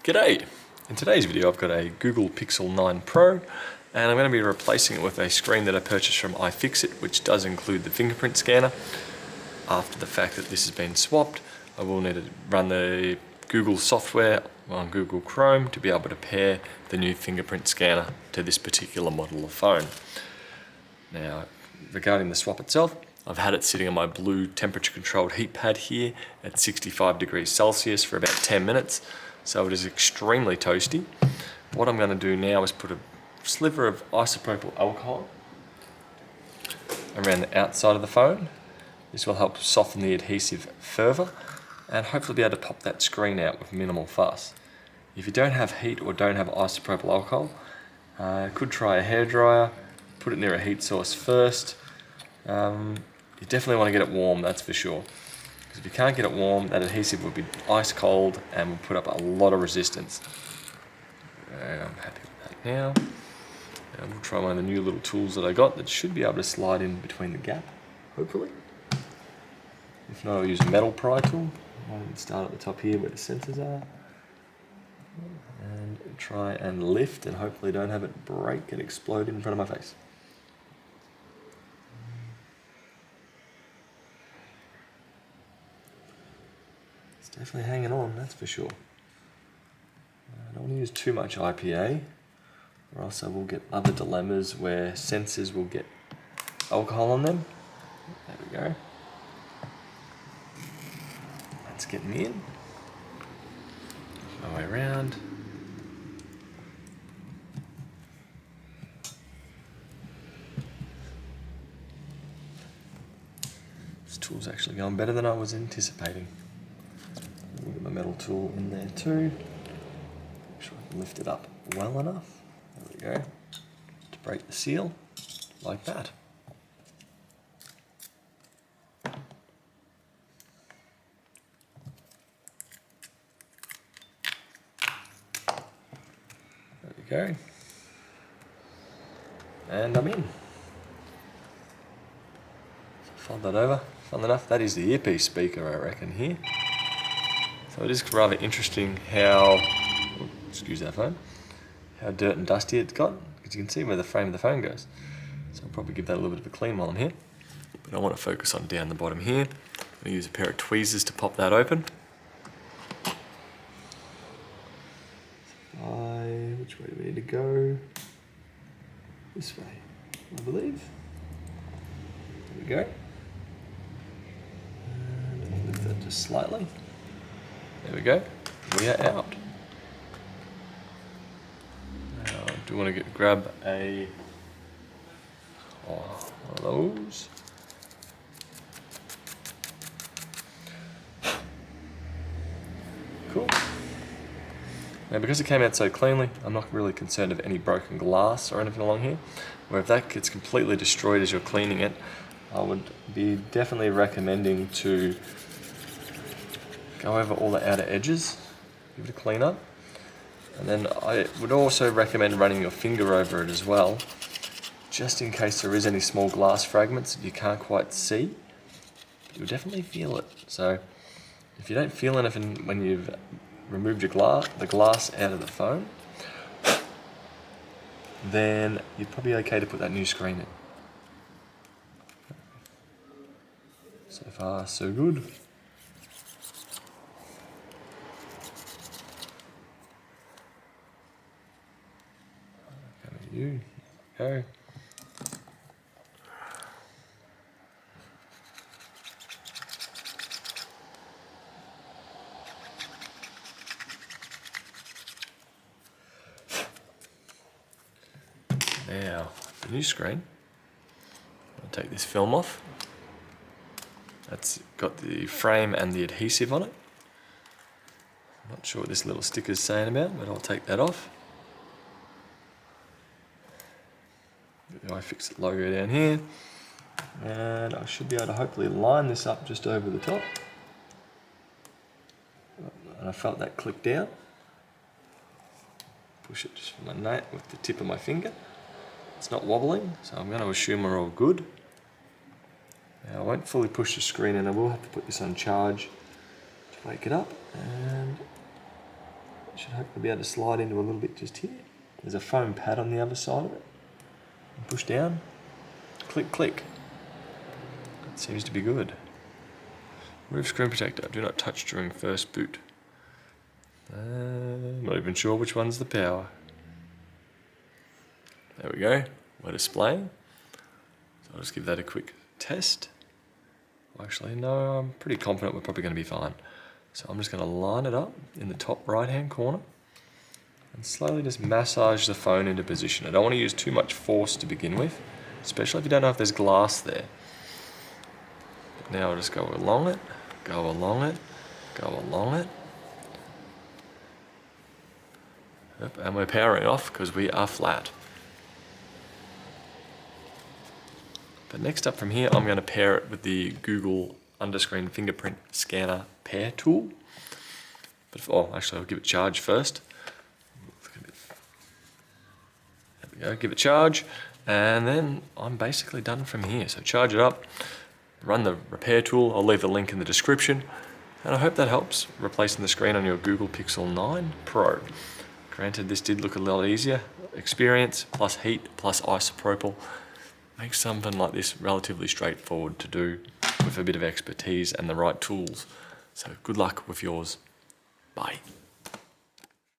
G'day! In today's video I've got a Google Pixel 9 Pro and I'm going to be replacing it with a screen that I purchased from iFixit, which does include the fingerprint scanner. After the fact that this has been swapped, I will need to run the Google software on Google Chrome to be able to pair the new fingerprint scanner to this particular model of phone. Now, regarding the swap itself, I've had it sitting on my blue temperature controlled heat pad here at 65 degrees Celsius for about 10 minutes. So it is extremely toasty. What I'm going to do now is put a sliver of isopropyl alcohol around the outside of the phone. This will help soften the adhesive further and hopefully be able to pop that screen out with minimal fuss. If you don't have heat or don't have isopropyl alcohol, could try a hairdryer, put it near a heat source first. You definitely want to get it warm, that's for sure. Because if you can't get it warm, that adhesive will be ice cold and will put up a lot of resistance. I'm happy with that now. And we'll try one of the new little tools that I got that should be able to slide in between the gap, hopefully. If not, I'll use a metal pry tool. I'll start at the top here where the sensors are. And try and lift and hopefully don't have it break and explode in front of my face. It's definitely hanging on, that's for sure. I don't want to use too much IPA, or else I will get other dilemmas where sensors will get alcohol on them. There we go. That's getting in. My way around. This tool's actually going better than I was anticipating. We'll get my metal tool in there too. Make sure I can lift it up well enough. There we go. To break the seal, like that. There we go. And I'm in. So fold that over. Fun enough, that is the earpiece speaker I reckon here. So it is rather interesting how, excuse that phone, how dirt and dusty it's got, because you can see where the frame of the phone goes. So I'll probably give that a little bit of a clean while I'm here. But I want to focus on down the bottom here. I'm going to use a pair of tweezers to pop that open. Which way do we need to go? This way, I believe. There we go. And lift that just slightly. There we go. We are out. Now, I do want to grab one of those. Cool. Now, because it came out so cleanly, I'm not really concerned of any broken glass or anything along here. Where if that gets completely destroyed as you're cleaning it, I would be definitely recommending to go over all the outer edges, give it a clean up. And then I would also recommend running your finger over it as well, just in case there is any small glass fragments that you can't quite see. You'll definitely feel it. So if you don't feel anything when you've removed the glass out of the phone, then you're probably okay to put that new screen in. So far, so good. You go. Now, the new screen, I'll take this film off. That's got the frame and the adhesive on it. I'm not sure what this little sticker is saying about, but I'll take that off. The iFixit logo down here, and I should be able to hopefully line this up just over the top. And I felt that click down. Push it just from my with the tip of my finger. It's not wobbling, so I'm going to assume we're all good. Now I won't fully push the screen in, I will have to put this on charge to wake it up, and Should hopefully be able to slide into a little bit just here. There's a foam pad on the other side of it. Push down, click, click. That seems to be good. Remove screen protector. Do not touch during first boot. Not even sure which one's the power. There we go. We're displaying. So I'll just give that a quick test. Actually, no, I'm pretty confident we're probably going to be fine. So I'm just going to line it up in the top right-hand corner and slowly just massage the phone into position. I don't want to use too much force to begin with, especially if you don't know if there's glass there. But now I'll just go along it, go along it, go along it. Yep, and we're powering off because we are flat. But next up from here, I'm going to pair it with the Google underscreen fingerprint scanner pair tool. But actually, I'll give it charge first. There we go, give it charge, and then I'm basically done from here. So charge it up, run the repair tool. I'll leave the link in the description, and I hope that helps replacing the screen on your Google Pixel 9 Pro. Granted, this did look a lot easier. Experience plus heat plus isopropyl makes something like this relatively straightforward to do with a bit of expertise and the right tools. So good luck with yours. Bye.